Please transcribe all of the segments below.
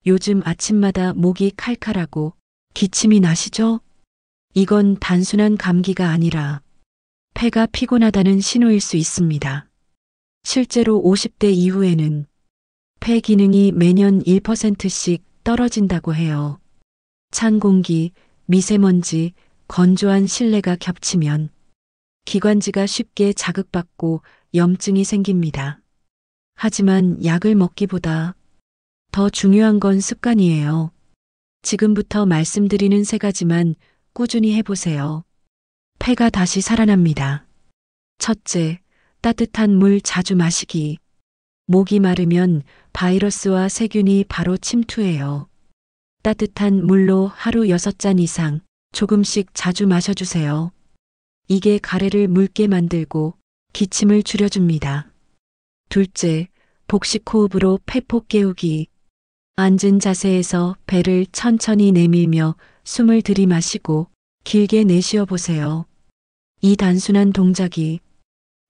요즘 아침마다 목이 칼칼하고 기침이 나시죠? 이건 단순한 감기가 아니라 폐가 피곤하다는 신호일 수 있습니다. 실제로 50대 이후에는 폐 기능이 매년 1%씩 떨어진다고 해요. 찬 공기, 미세먼지, 건조한 실내가 겹치면 기관지가 쉽게 자극받고 염증이 생깁니다. 하지만 약을 먹기보다 더 중요한 건 습관이에요. 지금부터 말씀드리는 3가지만 꾸준히 해보세요. 폐가 다시 살아납니다. 첫째, 따뜻한 물 자주 마시기. 목이 마르면 바이러스와 세균이 바로 침투해요. 따뜻한 물로 하루 6잔 이상 조금씩 자주 마셔주세요. 이게 가래를 묽게 만들고 기침을 줄여줍니다. 둘째, 복식 호흡으로 폐폭 깨우기. 앉은 자세에서 배를 천천히 내밀며 숨을 들이마시고 길게 내쉬어 보세요. 이 단순한 동작이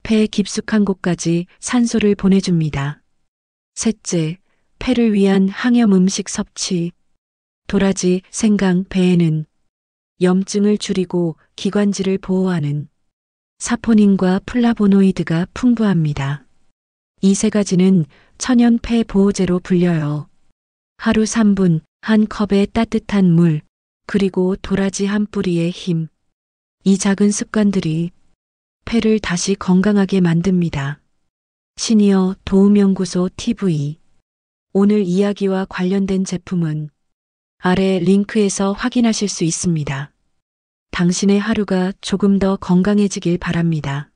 폐 깊숙한 곳까지 산소를 보내줍니다. 셋째, 폐를 위한 항염 음식 섭취. 도라지, 생강, 배에는 염증을 줄이고 기관지를 보호하는 사포닌과 플라보노이드가 풍부합니다. 이 3가지는 천연 폐 보호제로 불려요. 하루 3분 한 컵에 따뜻한 물, 그리고 도라지 한 뿌리의 힘. 이 작은 습관들이 폐를 다시 건강하게 만듭니다. 시니어 도움연구소 TV. 오늘 이야기와 관련된 제품은 아래 링크에서 확인하실 수 있습니다. 당신의 하루가 조금 더 건강해지길 바랍니다.